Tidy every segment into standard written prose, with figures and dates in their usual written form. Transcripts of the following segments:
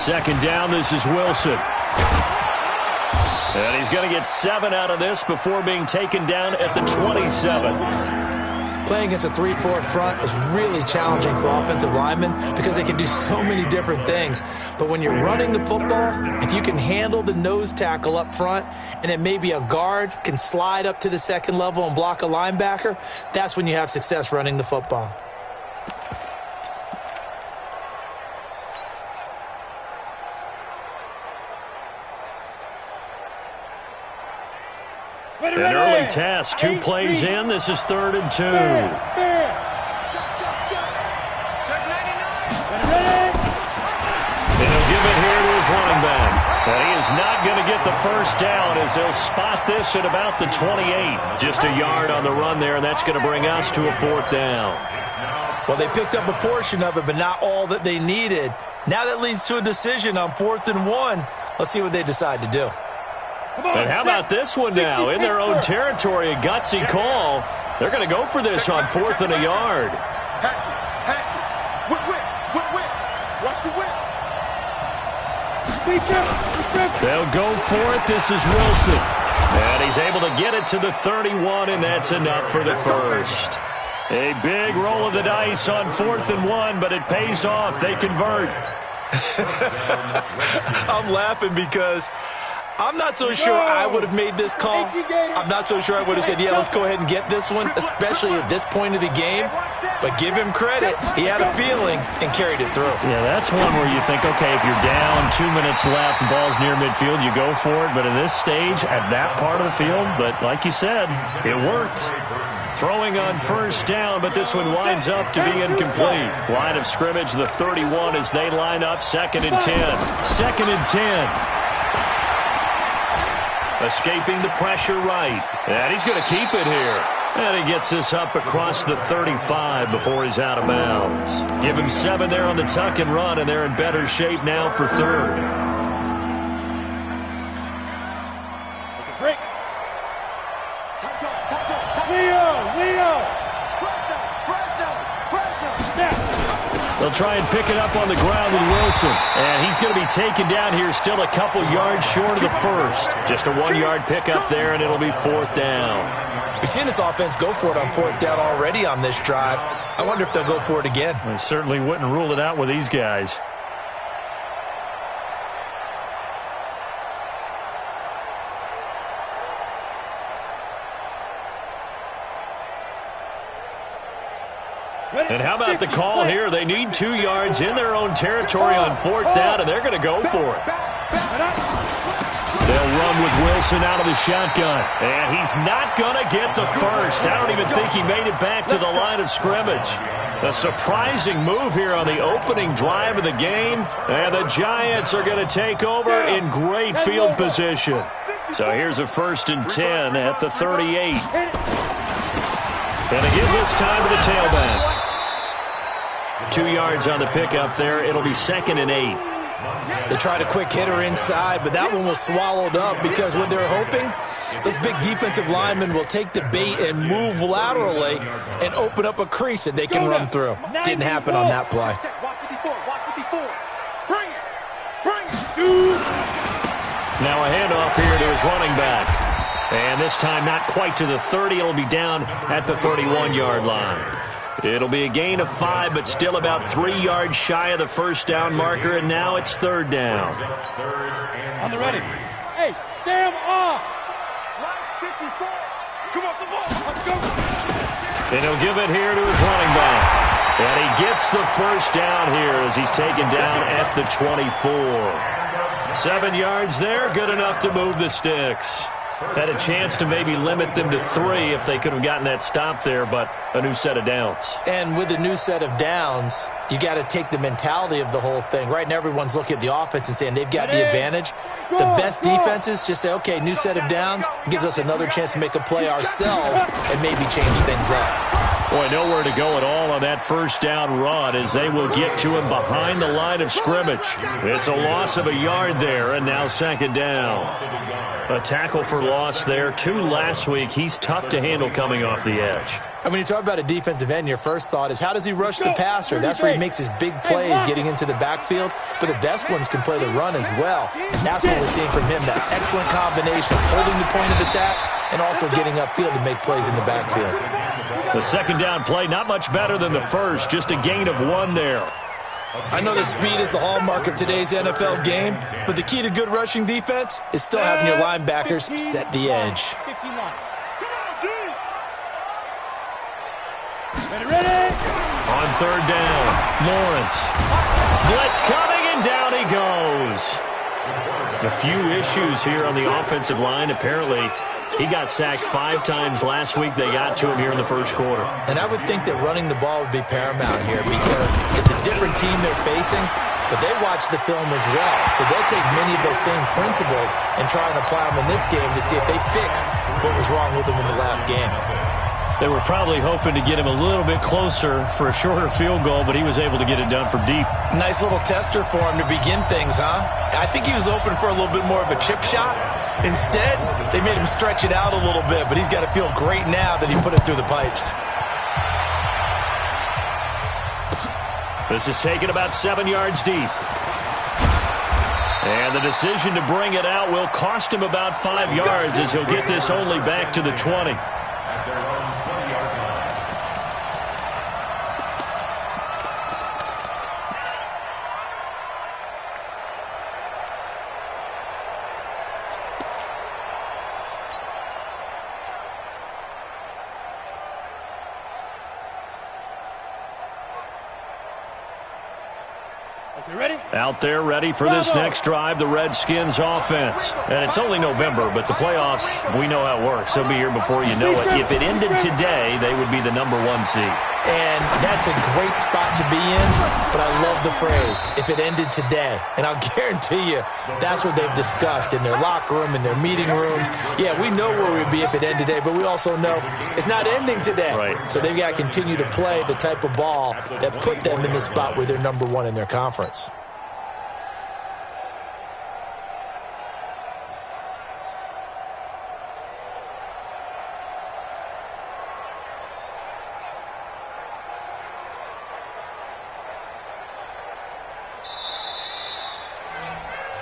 second down, this is Wilson. And he's going to get 7 out of this before being taken down at the 27. Playing against a 3-4 front is really challenging for offensive linemen because they can do so many different things. But when you're running the football, if you can handle the nose tackle up front and then maybe a guard can slide up to the second level and block a linebacker, that's when you have success running the football. An early test, 2 plays in. This is 3rd and 2. And he'll give it here to his running back. And he is not going to get the first down as he'll spot this at about the 28. Just a yard on the run there, and that's going to bring us to a 4th down. Well, they picked up a portion of it, but not all that they needed. Now that leads to a decision on 4th and 1. Let's see what they decide to do. And how about this one now? In their own territory, a gutsy call. They're going to go for this on 4th and a yard. They'll go for it. This is Wilson. And he's able to get it to the 31, and that's enough for the first. A big roll of the dice on 4th and 1, but it pays off. They convert. I'm laughing because I'm not so sure I would have made this call. I'm not so sure I would have said, yeah, let's go ahead and get this one, especially at this point of the game. But give him credit. He had a feeling and carried it through. Yeah, that's one where you think, okay, if you're down, 2 minutes left, the ball's near midfield, you go for it. But at this stage, at that part of the field, but like you said, it worked. Throwing on 1st down, but this one winds up to be incomplete. Line of scrimmage, the 31 as they line up, 2nd and 10. 2nd and 10. Escaping the pressure right. And he's going to keep it here. And he gets this up across the 35 before he's out of bounds. Give him 7 there on the tuck and run, and they're in better shape now for 3rd. They'll try and pick it up on the ground with Wilson. And he's going to be taken down here, still a couple yards short of the first. Just a 1-yard pickup there, and it'll be 4th down. We've seen this offense go for it on 4th down already on this drive. I wonder if they'll go for it again. I certainly wouldn't rule it out with these guys. And how about the call here? They need 2 yards in their own territory on 4th down, and they're going to go for it. They'll run with Wilson out of the shotgun. And he's not going to get the first. I don't even think he made it back to the line of scrimmage. A surprising move here on the opening drive of the game. And the Giants are going to take over in great field position. So here's a 1st and 10 at the 38. And again this time to the tailback. 2 yards on the pickup there. It'll be 2nd and 8. They tried a quick hitter inside, but that one was swallowed up because what they're hoping, those big defensive linemen will take the bait and move laterally and open up a crease that they can run through. Didn't happen on that play. Now a handoff here to his running back. And this time not quite to the 30. It'll be down at the 31-yard line. It'll be a gain of 5, but still about 3 yards shy of the 1st down marker, and now it's 3rd down. On the ready. Hey, Sam off. Line 54. Come off the ball. Let's go. And he'll give it here to his running back. And he gets the 1st down here as he's taken down at the 24. 7 yards there, good enough to move the sticks. Had a chance to maybe limit them to 3 if they could have gotten that stop there, but a new set of downs. And with a new set of downs, you got to take the mentality of the whole thing. Right now, everyone's looking at the offense and saying they've got the advantage. The best defenses just say, okay, new set of downs, gives us another chance to make a play ourselves and maybe change things up. Boy, nowhere to go at all on that 1st down run as they will get to him behind the line of scrimmage. It's a loss of a yard there, and now 2nd down. A tackle for loss there. 2 last week. He's tough to handle coming off the edge. And when you talk about a defensive end, your first thought is, how does he rush the passer? That's where he makes his big plays getting into the backfield. But the best ones can play the run as well. And that's what we're seeing from him, that excellent combination of holding the point of attack and also getting upfield to make plays in the backfield. The second down play, not much better than the first, just a gain of 1 there. I know that speed is the hallmark of today's NFL game, but the key to good rushing defense is still having your linebackers set the edge. Ready? On third down, Lawrence. Blitz coming, and down he goes. A few issues here on the offensive line. Apparently, he got sacked 5 times last week. They got to him here in the first quarter. And I would think that running the ball would be paramount here because it's a different team they're facing, but they watch the film as well. So they'll take many of those same principles and try and apply them in this game to see if they fixed what was wrong with them in the last game. They were probably hoping to get him a little bit closer for a shorter field goal, but he was able to get it done from deep. Nice little tester for him to begin things, huh? I think he was open for a little bit more of a chip shot. Instead, they made him stretch it out a little bit, but he's got to feel great now that he put it through the pipes. This is taken about 7 yards deep. And the decision to bring it out will cost him about 5 yards as he'll get this only back to the 20. Out there ready for this next drive, the Redskins offense. And it's only November, but the playoffs, we know how it works. They'll be here before you know it. If it ended today, they would be the #1 seed. And that's a great spot to be in, but I love the phrase, if it ended today. And I'll guarantee you, that's what they've discussed in their locker room, in their meeting rooms. Yeah, we know where we'd be if it ended today, but we also know it's not ending today. Right. So they've got to continue to play the type of ball that put them in the spot where they're #1 in their conference.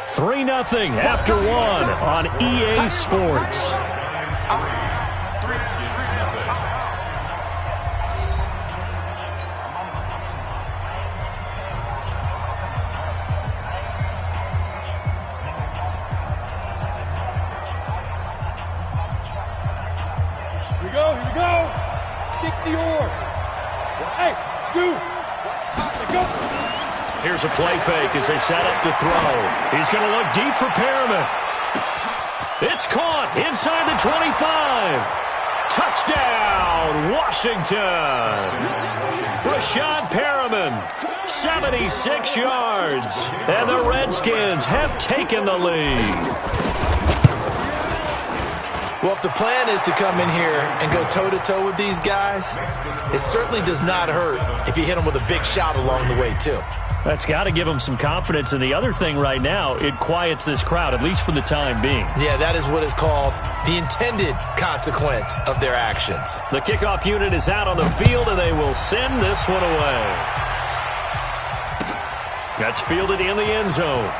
Three 3-0 after 1 on EA Sports. Here we go. Stick the oar. Hey, shoot. Let's go. Here's a play fake as they set up to throw. He's going to look deep for Perriman. It's caught inside the 25. Touchdown, Washington. Brashad Perriman, 76 yards. And the Redskins have taken the lead. Well, if the plan is to come in here and go toe-to-toe with these guys, it certainly does not hurt if you hit them with a big shot along the way, too. That's got to give them some confidence. And the other thing right now, it quiets this crowd, at least for the time being. Yeah, that is what is called the intended consequence of their actions. The kickoff unit is out on the field, and they will send this one away. That's fielded in the end zone.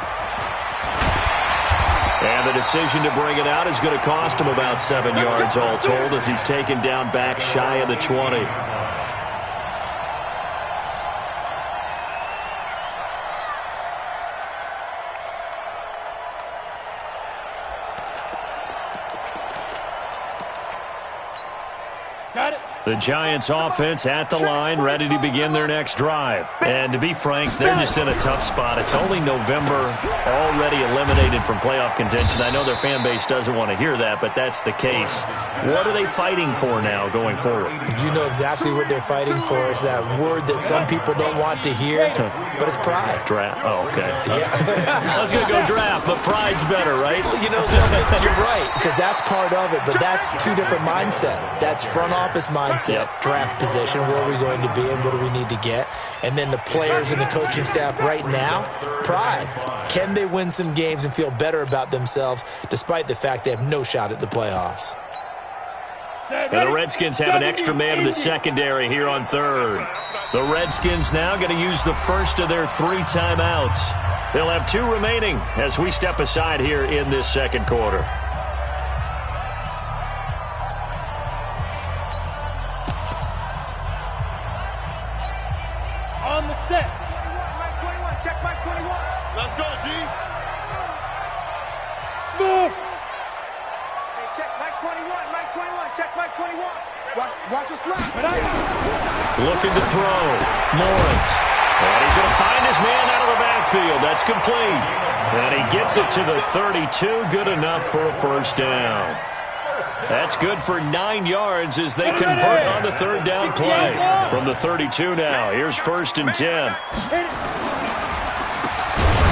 And the decision to bring it out is going to cost him about 7 yards all told as he's taken down back shy of the 20. Got it. The Giants offense at the line, ready to begin their next drive. And to be frank, they're just in a tough spot. It's only November, already eliminated from playoff contention. I know their fan base doesn't want to hear that, but that's the case. What are they fighting for now going forward? You know exactly what they're fighting for. Is that word that some people don't want to hear, but it's pride. Draft. Oh, okay. Yeah. I was going to go draft, but pride's better, right? You know something? You're right, because that's part of it, but that's two different mindsets. That's front office mindset, draft position, where are we going to be and what do we need to get? And then the players and the coaching staff right now, pride. Can they win some games and feel better about themselves despite the fact they have no shot at the playoffs? And the Redskins have an extra man in the secondary here on third. The Redskins now going to use the first of their 3 timeouts. They'll have 2 remaining as we step aside here in this second quarter. On the set. Mike 21, check Mike 21. Let's go, D. Smooth. Hey, check Mike 21, Mike 21, check Mike 21. Watch us slap. Looking to throw. Lawrence. And he's going to find his man out of the backfield. That's complete. And he gets it to the 32. Good enough for a first down. That's good for 9 yards as they convert on the third down play. From the 32 now. Here's 1st and 10.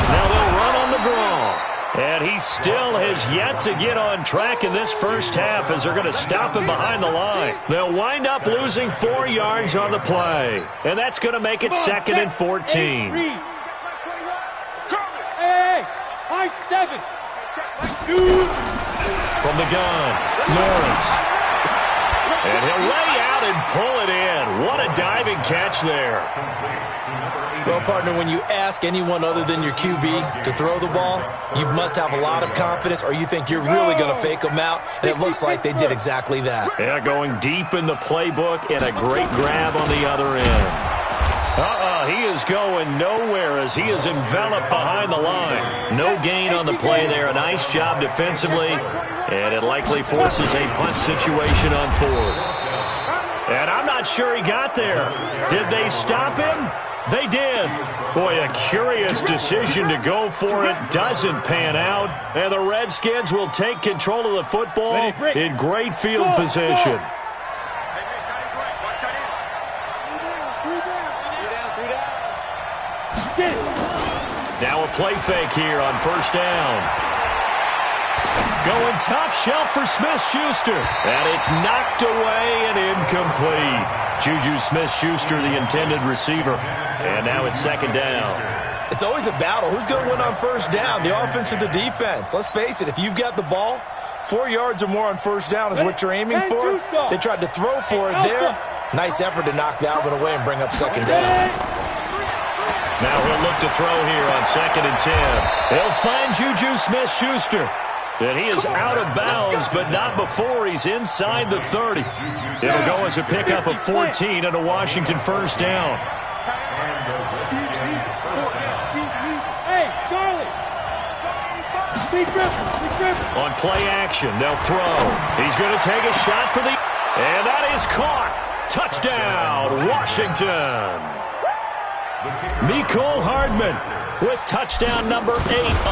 Now they'll run on the draw. And he still has yet to get on track in this first half as they're going to stop him behind the line. They'll wind up losing 4 yards on the play. And that's going to make it 2nd and 14. Hey, high 7. From the gun, Lawrence. And he'll lay out and pull it in. What a diving catch there. Well, partner, when you ask anyone other than your QB to throw the ball, you must have a lot of confidence or you think you're really going to fake them out, and it looks like they did exactly that. Yeah, going deep in the playbook and a great grab on the other end. He is going nowhere as he is enveloped behind the line. No gain on the play there. A nice job defensively, and it likely forces a punt situation on 4th. And I'm not sure he got there. Did they stop him? They did. Boy, a curious decision to go for it. Doesn't pan out. And the Redskins will take control of the football in great field position. Now a play fake here on 1st down. Going top shelf for Smith-Schuster. And it's knocked away and incomplete. Juju Smith-Schuster, the intended receiver. And now it's 2nd down. It's always a battle. Who's going to win on 1st down, the offense or the defense? Let's face it, if you've got the ball, 4 yards or more on 1st down is what you're aiming for. They tried to throw for it there. Nice effort to knock that one away and bring up 2nd down. Now he'll look to throw here on 2nd and 10. He'll find Juju Smith-Schuster. And he is out of bounds, but not before he's inside the 30. It'll go as a pickup of 14 and a Washington 1st down. Hey, Charlie. On play action, they'll throw. He's going to take a shot for the... And that is caught. Touchdown, Washington. Mecole Hardman with touchdown number 8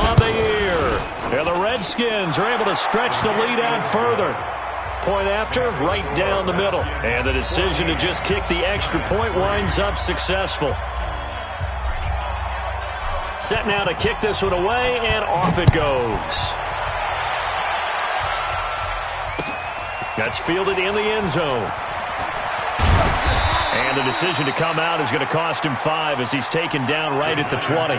on the year. And the Redskins are able to stretch the lead out further. Point after, right down the middle. And the decision to just kick the extra point winds up successful. Set now to kick this one away, and off it goes. That's fielded in the end zone. And the decision to come out is going to cost him 5 as he's taken down right at the 20.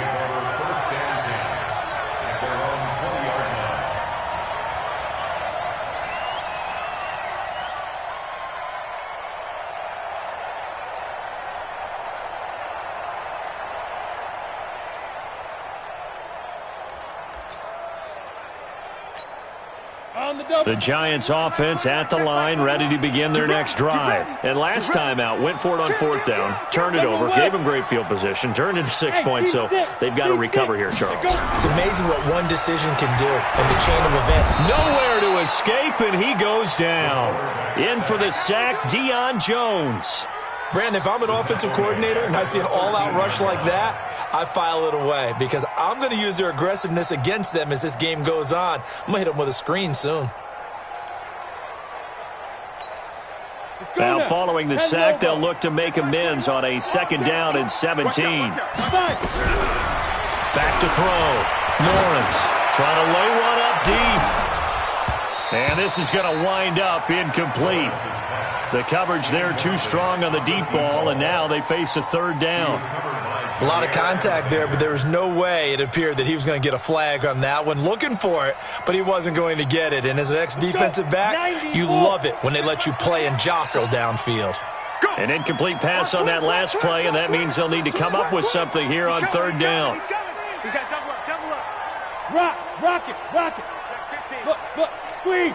The Giants offense at the line, ready to begin their next drive. And last time out, went for it on 4th down, turned it over, gave them great field position, turned into 6 points, so they've got to recover here, Charles. It's amazing what one decision can do in the chain of event. Nowhere to escape, and he goes down. In for the sack, Deion Jones. Brandon, if I'm an offensive coordinator and I see an all-out rush like that, I file it away because I'm going to use their aggressiveness against them as this game goes on. I'm going to hit them with a screen soon. Now, following the sack, they'll look to make amends on a 2nd down and 17. Back to throw. Lawrence trying to lay one up deep. And this is going to wind up incomplete. The coverage there too strong on the deep ball, and now they face a 3rd down. A lot of contact there, but there was no way it appeared that he was going to get a flag on that one. Looking for it, but he wasn't going to get it. And as an ex-defensive back, you love it when they let you play and jostle downfield. An incomplete pass on that last play, and that means they'll need to come up with something here on third down. Rock it. Look, squeeze.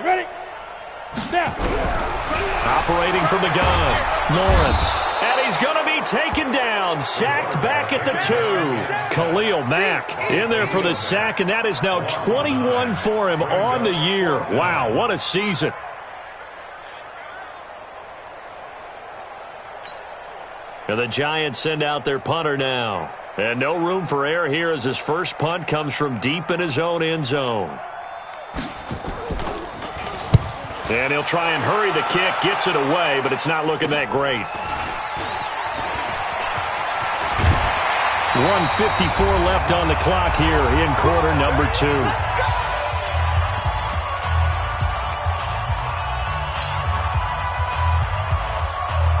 Ready. Now. Operating from the gun, Lawrence. And he's going to be taken down, sacked back at the 2. Khalil Mack in there for the sack, and that is now 21 for him on the year. Wow, what a season. And the Giants send out their punter now. And no room for error here as his first punt comes from deep in his own end zone. And he'll try and hurry the kick, gets it away, but it's not looking that great. 1:54 left on the clock here in quarter number 2.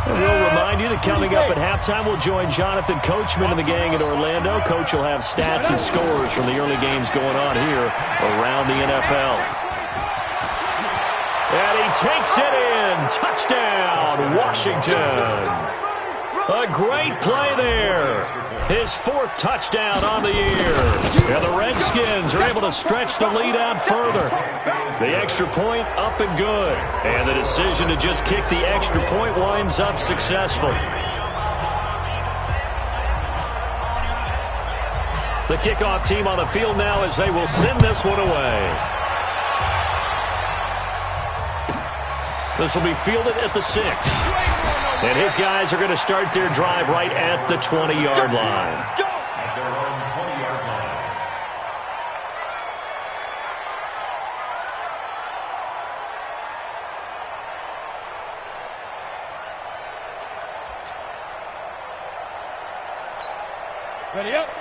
And we'll remind you that coming up at halftime, we'll join Jonathan Coachman and the gang in Orlando. Coach will have stats and scores from the early games going on here around the NFL. And he takes it in. Touchdown, Washington. A great play there. His 4th touchdown on the year. And the Redskins are able to stretch the lead out further. The extra point up and good. And the decision to just kick the extra point winds up successful. The kickoff team on the field now as they will send this one away. This will be fielded at the 6. And his guys are going to start their drive right at the 20-yard line.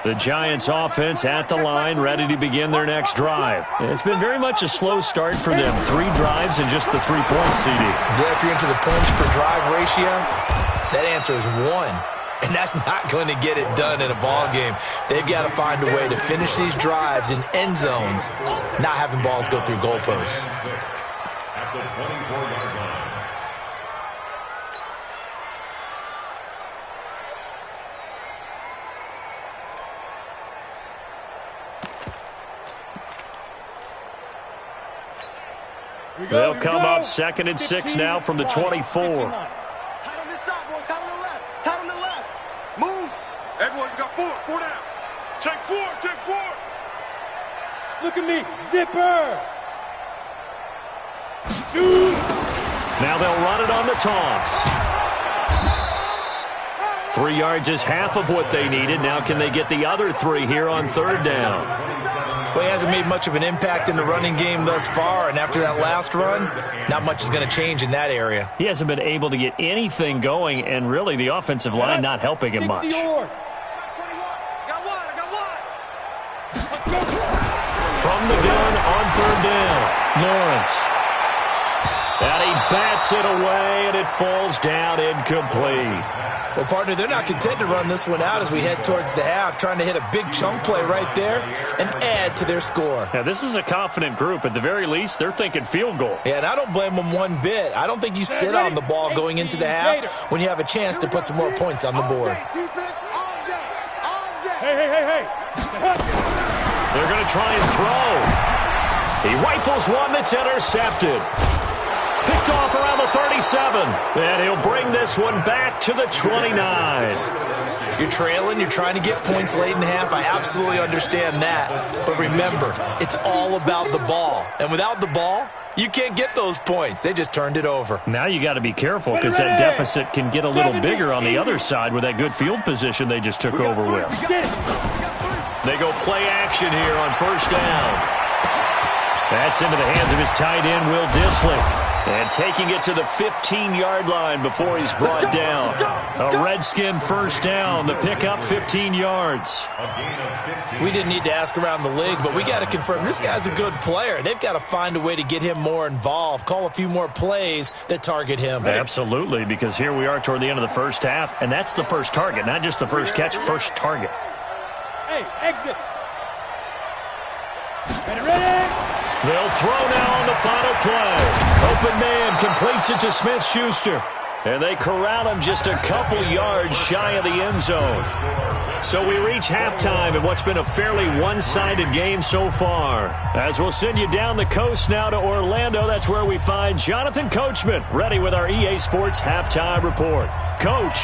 The Giants offense at the line, ready to begin their next drive. It's been very much a slow start for them. 3 drives and just the 3 points, CD. Yeah, if you're into the points per drive ratio, that answer is 1. And that's not going to get it done in a ball game. They've got to find a way to finish these drives in end zones, not having balls go through goalposts. At the 24-yard line. They'll come up 2nd and 6 now from the 24. Tight on this side, boys. Tight on the left. Tight on the left. Move. Everyone, you got 4 down. Check 4. Look at me. Zipper. Shoot. Now they'll run it on the toss. 3 yards is half of what they needed. Now can they get the other 3 here on third down? Well, he hasn't made much of an impact in the running game thus far, and after that last run, not much is going to change in that area. He hasn't been able to get anything going, and really the offensive line not helping him much. From the gun on third down, Lawrence. And he bats it away, and it falls down incomplete. Well, partner, they're not content to run this one out as we head towards the half, trying to hit a big chunk play right there and add to their score. Now, this is a confident group. At the very least, they're thinking field goal. Yeah, and I don't blame them one bit. I don't think you sit on the ball going into the half when you have a chance to put some more points on the board. Hey. They're going to try and throw. He rifles one that's intercepted. Picked off around the 37. And he'll bring this one back to the 29. You're trailing. You're trying to get points late in the half. I absolutely understand that. But remember, it's all about the ball. And without the ball, you can't get those points. They just turned it over. Now you got to be careful because that deficit can get a little bigger on the other side with that good field position they just took over with. They go play action here on first down. That's into the hands of his tight end, Will Dissly. And taking it to the 15-yard line before he's brought down. A Redskin first down. The pickup, 15 yards. We didn't need to ask around the league, but we got to confirm this guy's a good player. They've got to find a way to get him more involved, call a few more plays that target him. Absolutely, because here we are toward the end of the first half, and that's the first target, not just the first catch, first target. Hey, exit. Ready. They'll throw now on the final play. Open man completes it to Smith-Schuster. And they corral him just a couple yards shy of the end zone. So we reach halftime in what's been a fairly one-sided game so far. As we'll send you down the coast now to Orlando, that's where we find Jonathan Coachman, ready with our EA Sports halftime report. Coach,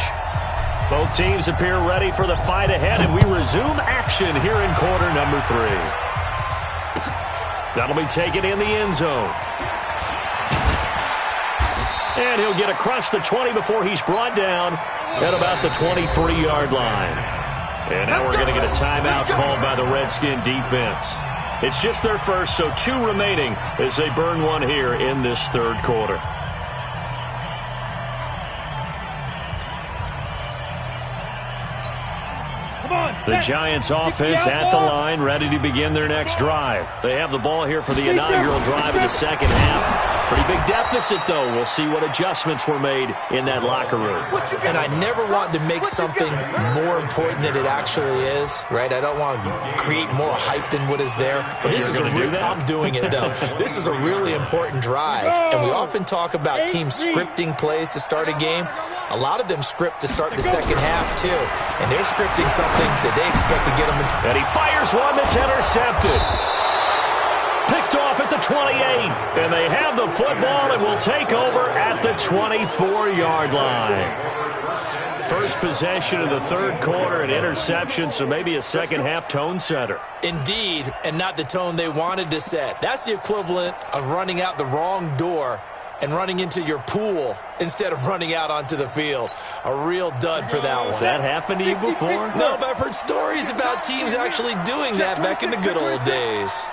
both teams appear ready for the fight ahead, and we resume action here in quarter number 3. That'll be taken in the end zone. And he'll get across the 20 before he's brought down at about the 23-yard line. And now we're going to get a timeout called by the Redskin defense. It's just their first, so 2 remaining as they burn one here in this third quarter. The Giants offense at the line, ready to begin their next drive. They have the ball here for the inaugural drive of the second half. Pretty big deficit, though. We'll see what adjustments were made in that locker room. And I never want to make something more important than it actually is, right? I don't want to create more hype than what is there. But this is I'm doing it, though. This is a really important drive. And we often talk about teams scripting plays to start a game. A lot of them script to start the second half, too. And they're scripting something that they expect to get them into. And he fires one that's intercepted. Picked off at the 28. And they have the football and will take over at the 24-yard line. First possession of the third quarter, an interception, so maybe a second-half tone setter. Indeed, and not the tone they wanted to set. That's the equivalent of running out the wrong door and running into your pool instead of running out onto the field. A real dud for that one. Has that happened to you before? No, but I've heard stories about teams actually doing that back in the good old days.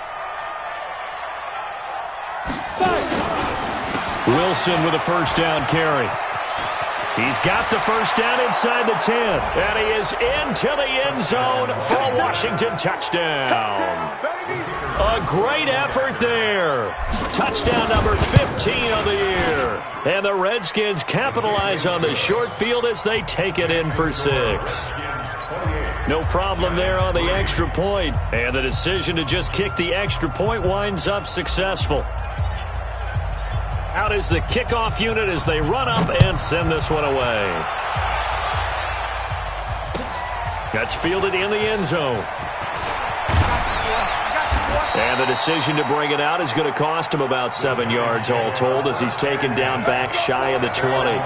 Wilson with a first down carry. He's got the first down inside the 10. And he is into the end zone for a Washington touchdown. A great effort there. Touchdown number 15 of the year. And the Redskins capitalize on the short field as they take it in for 6. No problem there on the extra point. And the decision to just kick the extra point winds up successful. Out is the kickoff unit as they run up and send this one away. That's fielded in the end zone. And the decision to bring it out is going to cost him about 7 yards all told as he's taken down back shy of the 20.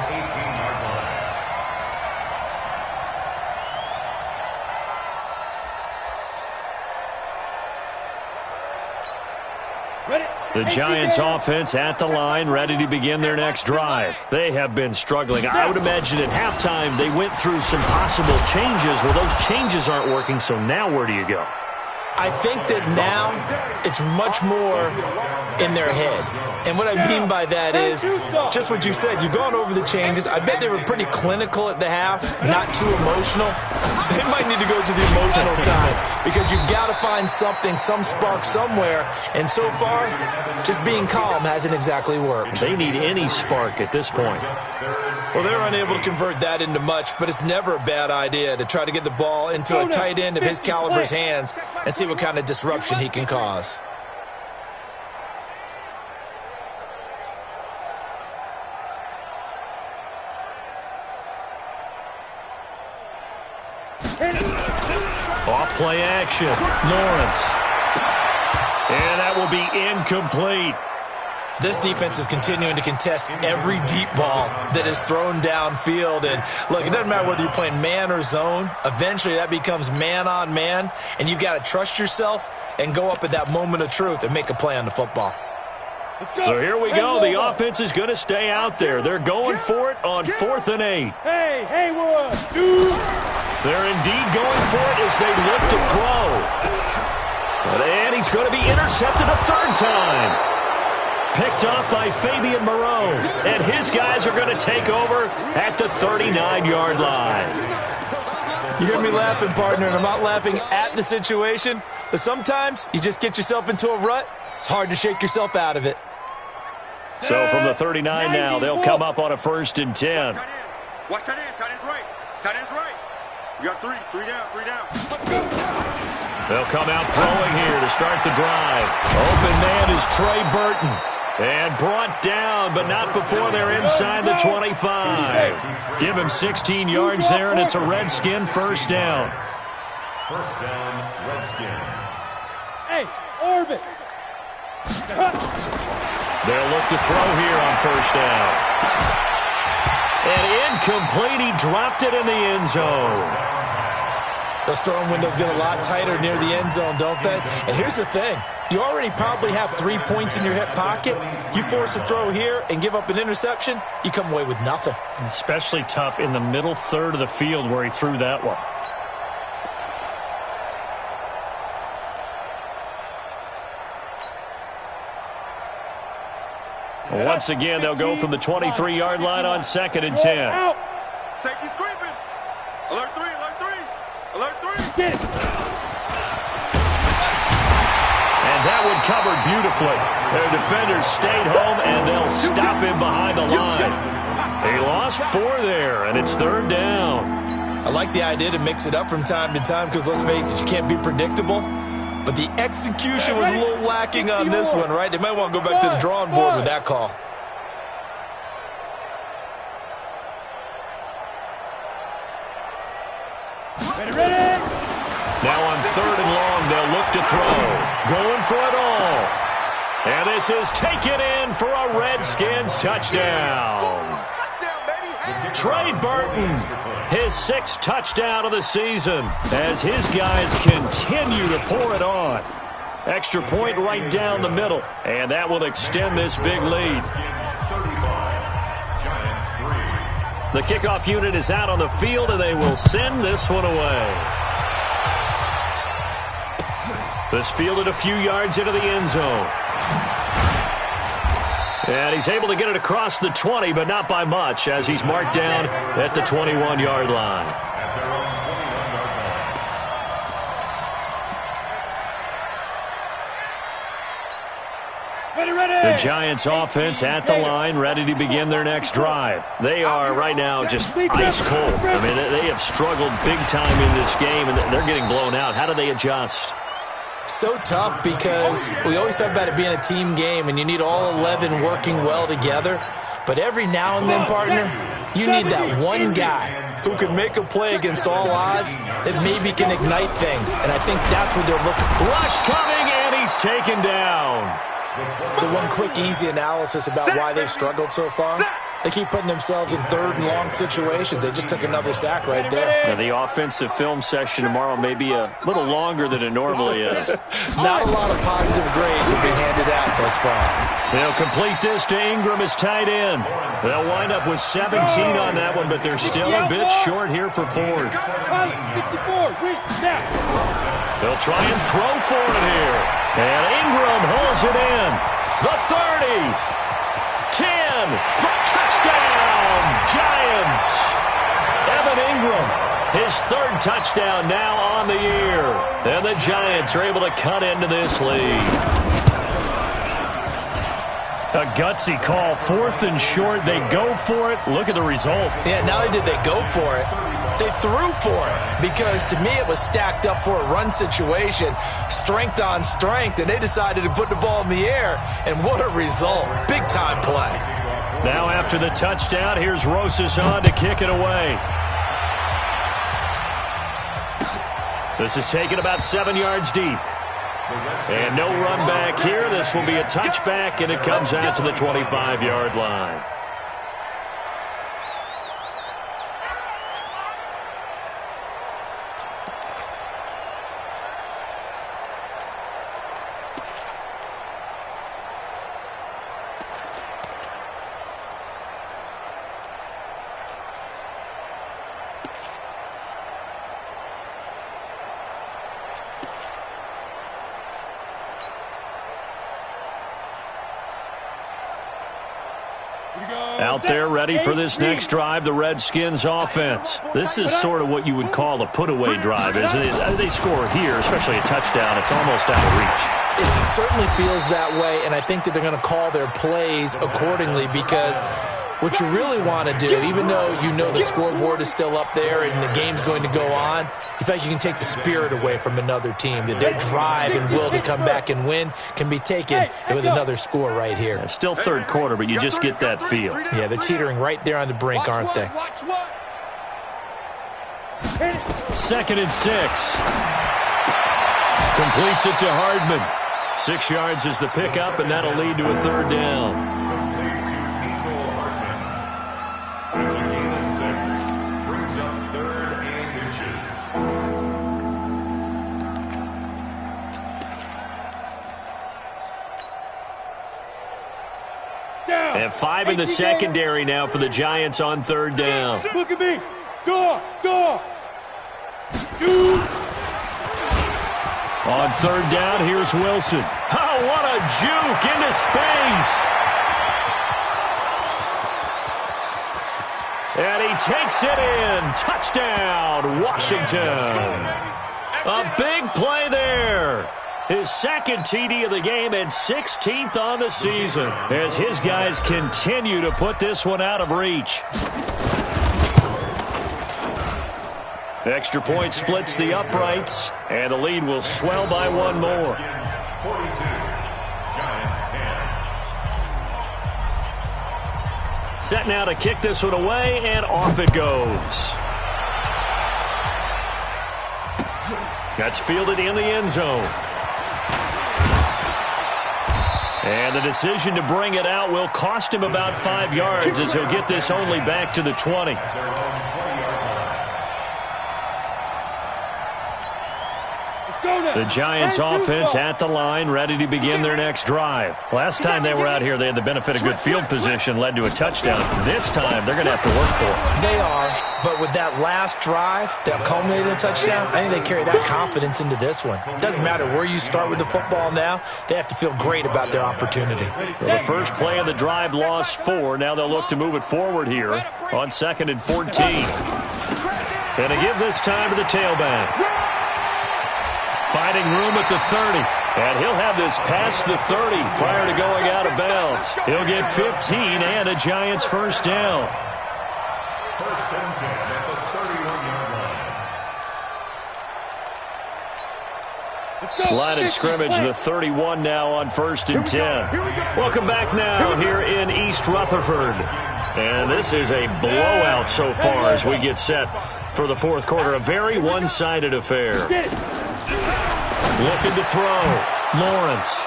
The Giants offense at the line, ready to begin their next drive. They have been struggling. I would imagine at halftime they went through some possible changes. Well, those changes aren't working, so now where do you go? I think that now it's much more in their head. And what I mean by that is just what you said. You've gone over the changes. I bet they were pretty clinical at the half, not too emotional. They might need to go to the emotional side because you've got to find something, some spark somewhere. And so far, just being calm hasn't exactly worked. They need any spark at this point. Well, they're unable to convert that into much, but it's never a bad idea to try to get the ball into a tight end of his caliber's hands and see what kind of disruption he can cause. Off play action. Lawrence. And that will be incomplete. This defense is continuing to contest every deep ball that is thrown downfield. And look, it doesn't matter whether you're playing man or zone. Eventually that becomes man on man. And you've got to trust yourself and go up at that moment of truth and make a play on the football. So here we go. The offense is going to stay out there. They're going for it on 4th and 8. Hey, Haywood. They're indeed going for it as they look to throw. And he's going to be intercepted a third time. picked off by Fabian Moreau. And his guys are going to take over at the 39-yard line. You hear me laughing, partner, and I'm not laughing at the situation, but sometimes you just get yourself into a rut. It's hard to shake yourself out of it. So from the 39 now, they'll come up on a 1st and 10. Watch tight end. Tight end's right. Tight end's right. We got three. Three down. Three down. They'll come out throwing here to start the drive. Open man is Trey Burton. And brought down, but not before they're inside the 25. Give him 16 yards there, and it's a Redskin 1st down. 1st down, Redskins. Hey, orbit. They'll look to throw here on 1st down. And incomplete. He dropped it in the end zone. Those throwing windows get a lot tighter near the end zone, don't they? And here's the thing. You already probably have 3 points in your hip pocket. You force a throw here and give up an interception, you come away with nothing. Especially tough in the middle third of the field where he threw that one. Once again, they'll go from the 23-yard line on 2nd and 10. Safety's creeping. Alert 3. Alert 3. Alert 3. Get it. And that one covered beautifully. Their defenders stayed home, and they'll stop him behind the line. They lost 4 there, and it's 3rd down. I like the idea to mix it up from time to time because, let's face it, you can't be predictable. But the execution was a little lacking on this one, right? They might want to go back to the drawing board with that call. Ready. Now on 3rd and long, they'll look to throw. Going for it all. And this is taken in for a Redskins touchdown. Trey Burton, his 6th touchdown of the season as his guys continue to pour it on. Extra point right down the middle, and that will extend this big lead. The kickoff unit is out on the field, and they will send this one away. This fielded a few yards into the end zone. And he's able to get it across the 20, but not by much, as he's marked down at the 21-yard line. The Giants offense at the line, ready to begin their next drive. They are right now just ice cold. I mean, they have struggled big time in this game, and they're getting blown out. How do they adjust? So tough because we always talk about it being a team game and you need all 11 working well together. But every now and then, partner, you need that one guy who can make a play against all odds that maybe can ignite things. And I think that's what they're looking for. Rush coming, and he's taken down. So one quick, easy analysis about why they've struggled so far. They keep putting themselves in 3rd and long situations. They just took another sack right there. Now, the offensive film session tomorrow may be a little longer than it normally is. Not a lot of positive grades will be handed out thus far. They'll complete this to Ingram as tight end. They'll wind up with 17 on that one, but they're still a bit short here for 4th. 64, wait, now. They'll try and throw for it here. And Ingram holds it in. The 30. 10 for touchdown, Giants. Evan Ingram, his 3rd touchdown now on the year. And the Giants are able to cut into this lead. A gutsy call, 4th and short. They go for it. Look at the result. Yeah, not only did they go for it, they threw for it because to me it was stacked up for a run situation, strength on strength, and they decided to put the ball in the air, and what a result. Big-time play. Now after the touchdown, here's Rosas on to kick it away. This is taken about 7 yards deep. And no run back here. This will be a touchback, and it comes out to the 25-yard line. Out there ready for this next drive, the Redskins offense. This is sort of what you would call a put-away drive, isn't it? They score here, especially a touchdown. It's almost out of reach. It certainly feels that way, and I think that they're going to call their plays accordingly because what you really want to do, even though you know the scoreboard is still up there and the game's going to go on, you feel like you can take the spirit away from another team, that their drive and will to come back and win can be taken with another score right here. It's still third quarter, but you just get that feel. Yeah, they're teetering right there on the brink, aren't they? 2nd and 6. Completes it to Hardman. 6 yards is the pickup, and that'll lead to a 3rd down. It's a gain of 6. Brings up 3rd and inches. Down. And 5 in the secondary now for the Giants on 3rd down. Look at me. Go. Shoot. On 3rd down, here's Wilson. Oh, what a juke into space. And he takes it in. Touchdown, Washington. A big play there. His 2nd TD of the game and 16th on the season as his guys continue to put this one out of reach. Extra point splits the uprights, and the lead will swell by 1 more. 42. Giants 10. Set now to kick this one away, and off it goes. That's fielded in the end zone. And the decision to bring it out will cost him about 5 yards as he'll get this only back to the 20. The Giants offense at the line, ready to begin their next drive. Last time they were out here, they had the benefit of good field position, led to a touchdown. This time, they're going to have to work for it. They are, but with that last drive that culminated in a touchdown, I think they carry that confidence into this one. It doesn't matter where you start with the football now. They have to feel great about their opportunity. So the first play of the drive lost 4. Now they'll look to move it forward here on 2nd and 14. And to give this time to the tailback. Finding room at the 30. And he'll have this past the 30 prior to going out of bounds. He'll get 15 and a Giants first down. First and 10 at the 31-yard line. Line of scrimmage, the 31 now on 1st and 10. Welcome back now here in East Rutherford. And this is a blowout so far as we get set for the 4th quarter. A very one-sided affair. Looking to throw. Lawrence.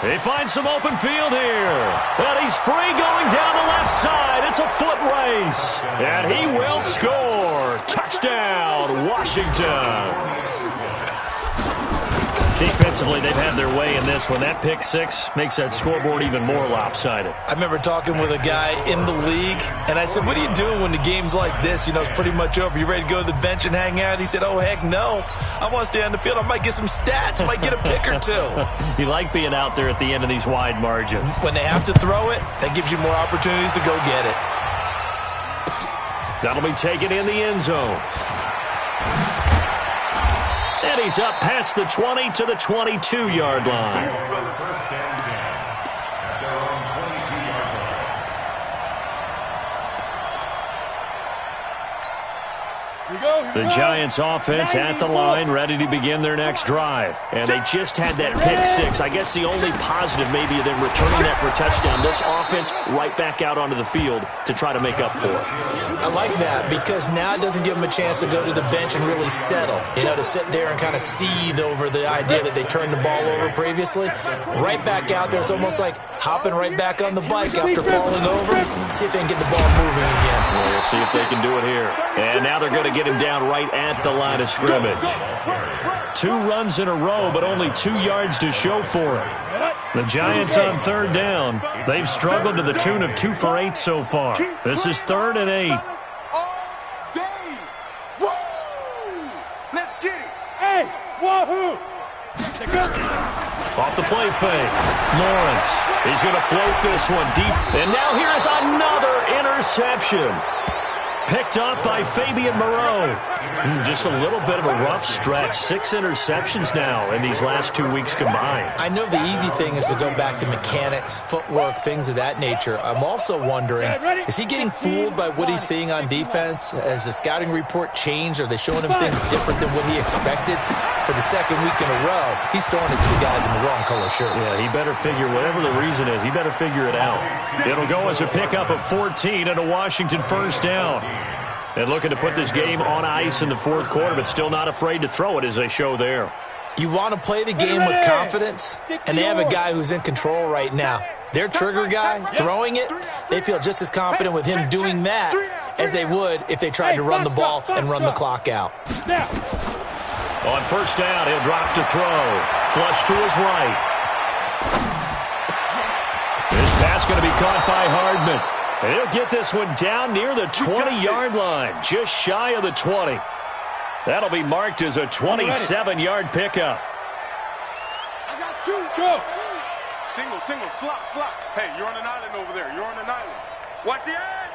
He finds some open field here. And he's free going down the left side. It's a foot race. And he will score. Touchdown, Washington. Defensively, they've had their way in this one. That pick 6 makes that scoreboard even more lopsided. I remember talking with a guy in the league, and I said, what are you doing when the game's like this? You know, it's pretty much over. You ready to go to the bench and hang out? He said, oh, heck no. I want to stay on the field. I might get some stats. I might get a pick or 2. You like being out there at the end of these wide margins. When they have to throw it, that gives you more opportunities to go get it. That'll be taken in the end zone. And he's up past the 20 to the 22-yard line. First and 10 at their own 22-yard line. The Giants offense at the line, ready to begin their next drive. And they just had that pick 6. I guess the only positive maybe of them returning that for a touchdown. This offense right back out onto the field to try to make up for it. I like that because now it doesn't give them a chance to go to the bench and really settle. You know, to sit there and kind of seethe over the idea that they turned the ball over previously. Right back out there, it's almost like hopping right back on the bike after falling over. See if they can get the ball moving again. Well, we'll see if they can do it here. And now they're going to get him down right at the line of scrimmage. 2 runs in a row, but only 2 yards to show for it. The Giants on 3rd down. They've struggled to the tune of 2 for 8 so far. This is 3rd and 8. Let's get it. Hey, wahoo! Off the play fake. Lawrence. He's going to float this one deep. And now here is another interception. Picked up by Fabian Moreau. Just a little bit of a rough stretch. 6 interceptions now in these last 2 weeks combined. I know the easy thing is to go back to mechanics, footwork, things of that nature. I'm also wondering, is he getting fooled by what he's seeing on defense? Has the scouting report changed? Are they showing him things different than what he expected? For the second week in a row, he's throwing it to the guys in the wrong color shirts. Yeah, he better figure, whatever the reason is, he better figure it out. It'll go as a pickup of 14 and a Washington first down. And looking to put this game on ice in the fourth quarter, but still not afraid to throw it as they show there. You want to play the game with confidence, and they have a guy who's in control right now. Their trigger guy, throwing it, they feel just as confident with him doing that as they would if they tried to run the ball and run the clock out. On first down, he'll drop to throw. Flush to his right. This pass going to be caught by Hardman. And he'll get this one down near the 20-yard line, just shy of the 20. That'll be marked as a 27-yard pickup. I got 2. Go. Single, slot. Hey, you're on an island over there. You're on an island. Watch the edge.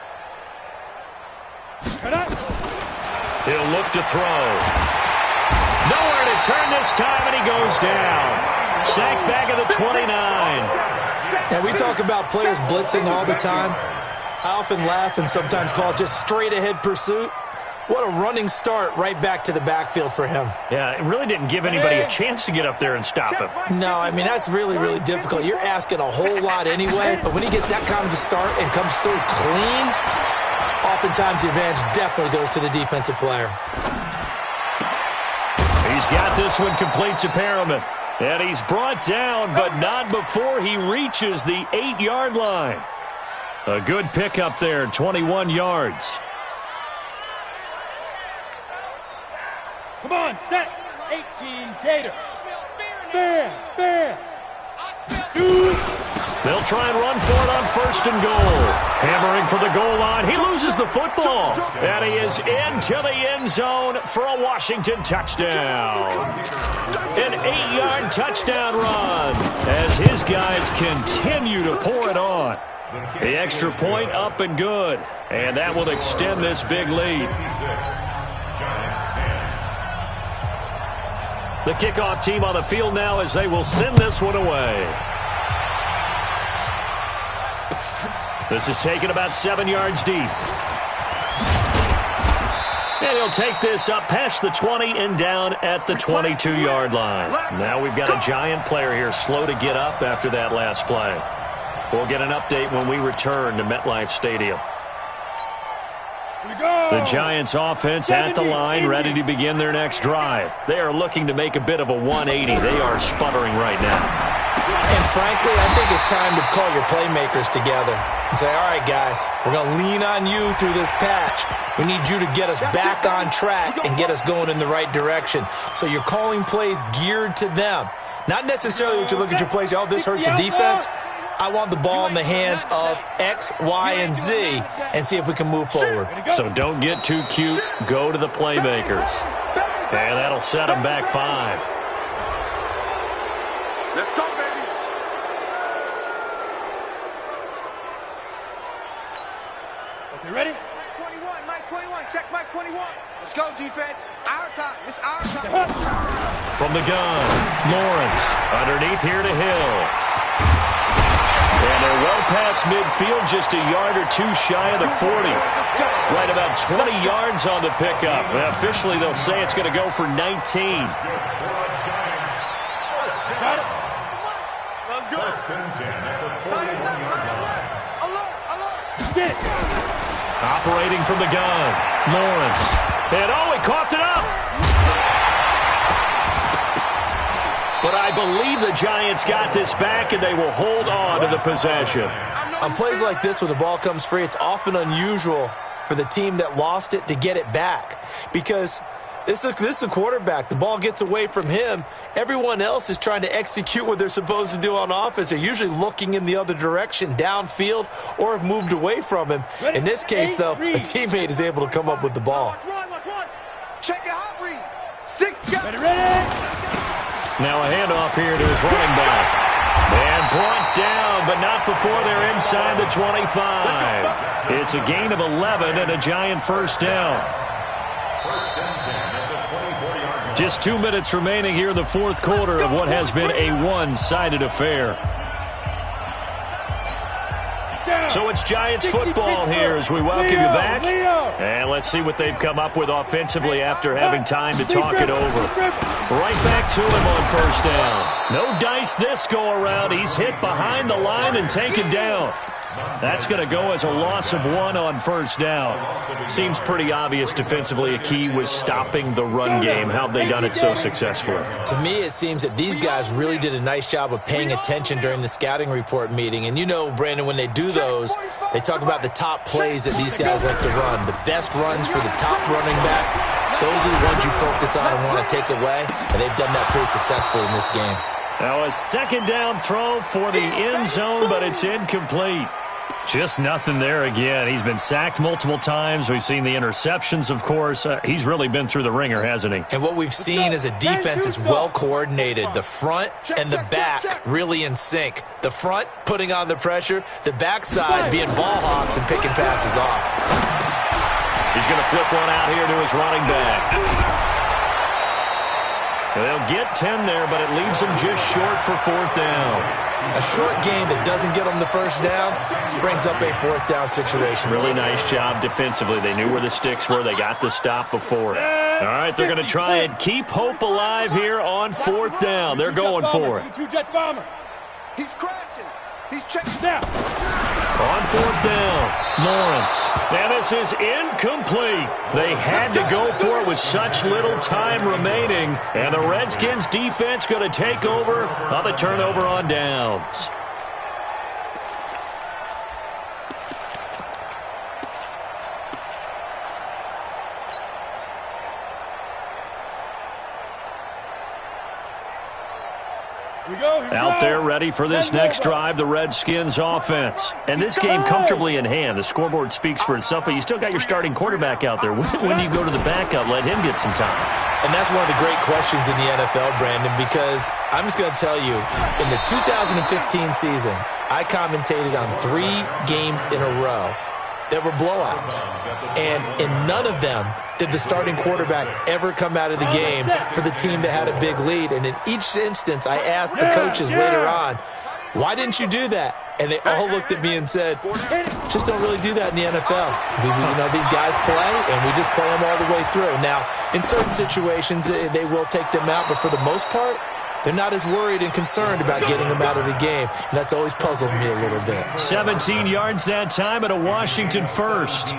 He'll look to throw. Nowhere to turn this time, and he goes down. Sacked back at the 29. Now, we talk about players blitzing all the time. I often laugh and sometimes call it just straight-ahead pursuit. What a running start right back to the backfield for him. Yeah, it really didn't give anybody a chance to get up there and stop him. No, I mean, that's really, really difficult. You're asking a whole lot anyway, but when he gets that kind of a start and comes through clean, oftentimes the advantage definitely goes to the defensive player. He's got this one complete to Perriman. And he's brought down, but not before he reaches the 8-yard line. A good pickup there, 21 yards. Come on, set. 18, Gator. Fair. Shoot. They'll try and run for it on first and goal. Hammering for the goal line. He loses the football. And he is into the end zone for a Washington touchdown. An 8-yard touchdown run as his guys continue to pour it on. The extra point up and good. And that will extend this big lead. The kickoff team on the field now as they will send this one away. This is taken about 7 yards deep. And he'll take this up past the 20 and down at the 22-yard line. Now we've got a Giant player here slow to get up after that last play. We'll get an update when we return to MetLife Stadium. The Giants offense at the line, ready to begin their next drive. They are looking to make a bit of a 180. They are sputtering right now. And frankly, I think it's time to call your playmakers together and say, all right, guys, we're going to lean on you through this patch. We need you to get us back on track and get us going in the right direction. So you're calling plays geared to them. Not necessarily what you look at your plays, oh, this hurts the defense. I want the ball in the hands of X, Y, and Z and see if we can move forward. So don't get too cute. Go to the playmakers. And that'll set them back 5. Let's go, baby. Okay, ready? Mike 21. Check Mike 21. Let's go, defense. Our time. It's our time. From the gun, Lawrence underneath here to Hill. And they're well past midfield, just a yard or two shy of the 40. Right about 20 yards on the pickup. And officially, they'll say it's going to go for 19. Got it. Let's go. Alert. Get it. Operating from the gun, Lawrence. And he coughed it up. But I believe the Giants got this back, and they will hold on to the possession. On plays like this, when the ball comes free, it's often unusual for the team that lost it to get it back. Because this is a quarterback. The ball gets away from him. Everyone else is trying to execute what they're supposed to do on offense. They're usually looking in the other direction, downfield, or have moved away from him. In this case, though, a teammate is able to come up with the ball. Watch one. Check your hot read. 6. Ready. Now a handoff here to his running back. And brought down, but not before they're inside the 25. It's a gain of 11 and a giant first down. First and 10 at the 24-yard line. Just 2 minutes remaining here in the fourth quarter of what has been a one-sided affair. So it's Giants football here as we welcome you back. And let's see what they've come up with offensively after having time to talk it over. Right back to him on first down. No dice this go-around. He's hit behind the line and taken down. That's going to go as a loss of 1 on first down. Seems pretty obvious defensively a key was stopping the run game. How have they done it so successfully? To me, it seems that these guys really did a nice job of paying attention during the scouting report meeting. And you know, Brandon, when they do those, they talk about the top plays that these guys like to run. The best runs for the top running back, those are the ones you focus on and want to take away. And they've done that pretty successfully in this game. Now a second down throw for the end zone, but it's incomplete. Just nothing there again. He's been sacked multiple times. We've seen the interceptions, of course. He's really been through the ringer, hasn't he? And what we've seen is a defense is well coordinated. The front and the back really in sync. The front putting on the pressure. The backside being ball hawks and picking passes off. He's going to flip one out here to his running back. They'll get 10 there, but it leaves them just short for fourth down. A short game that doesn't get them the first down brings up a fourth down situation. Really nice job defensively. They knew where the sticks were. They got the stop before it. All right, they're going to try and keep hope alive here on fourth down. They're going for it. He's crashing. He's checking down. On fourth down, Lawrence. Now this is incomplete. They had to go for it with such little time remaining. And the Redskins defense going to take over on the turnover on downs. Out there ready for this next drive, the Redskins offense. And this game comfortably in hand. The scoreboard speaks for itself, but you still got your starting quarterback out there. When do you go to the backup, let him get some time? And that's one of the great questions in the NFL, Brandon, because I'm just going to tell you, in the 2015 season, I commentated on 3 games in a row that were blowouts. And in none of them did the starting quarterback ever come out of the game for the team that had a big lead. And in each instance, I asked the coaches later on, why didn't you do that? And they all looked at me and said, just don't really do that in the NFL. You know, these guys play, and we just play them all the way through. Now, in certain situations, they will take them out, but for the most part, they're not as worried and concerned about getting them out of the game. And that's always puzzled me a little bit. 17 yards that time and a Washington first.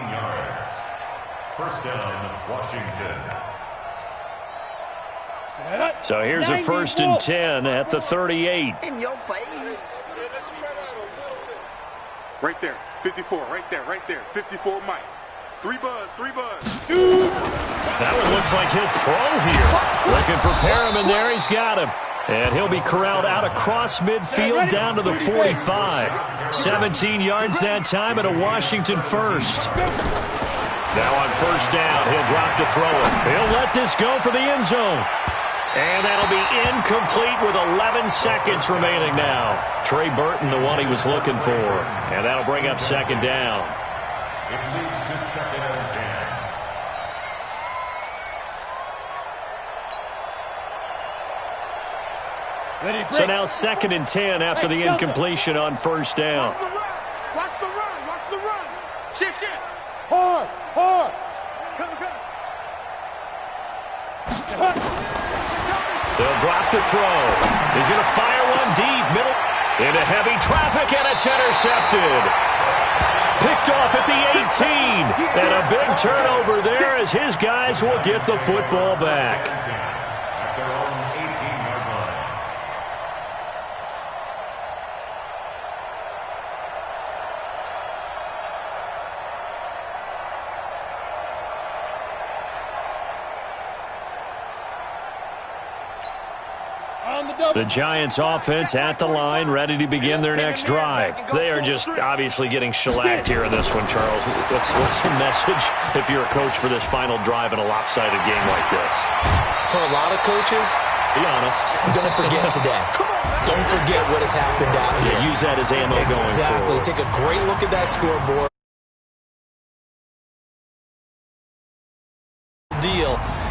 First down, Washington. So here's a first and 10 at the 38. in your face. Right there, 54, right there, 54 Mike. 3 buzz. That one looks like he'll throw here. Looking for Perriman there, he's got him. And he'll be corralled out across midfield down to the 45. 17 yards that time and a Washington first. Now on first down, he'll drop to throw it. He'll let this go for the end zone. And that'll be incomplete with 11 seconds remaining now. Trey Burton, the one he was looking for. And that'll bring up second down. It leads to second and 10. So now second and 10 after the incompletion on first down. Watch the run. Shit. Hard. Come. They'll drop to throw. He's going to fire one deep, middle, into heavy traffic, and it's intercepted. Picked off at the 18. And a big turnover there as his guys will get the football back. At their own 18-yard line. The Giants offense at the line, ready to begin their next drive. They are just obviously getting shellacked here in this one, Charles. What's the message if you're a coach for this final drive in a lopsided game like this? For a lot of coaches, Be honest. Don't forget today. Don't forget what has happened out here. Yeah, use that as ammo going forward. Exactly. Take a great look at that scoreboard. Deal.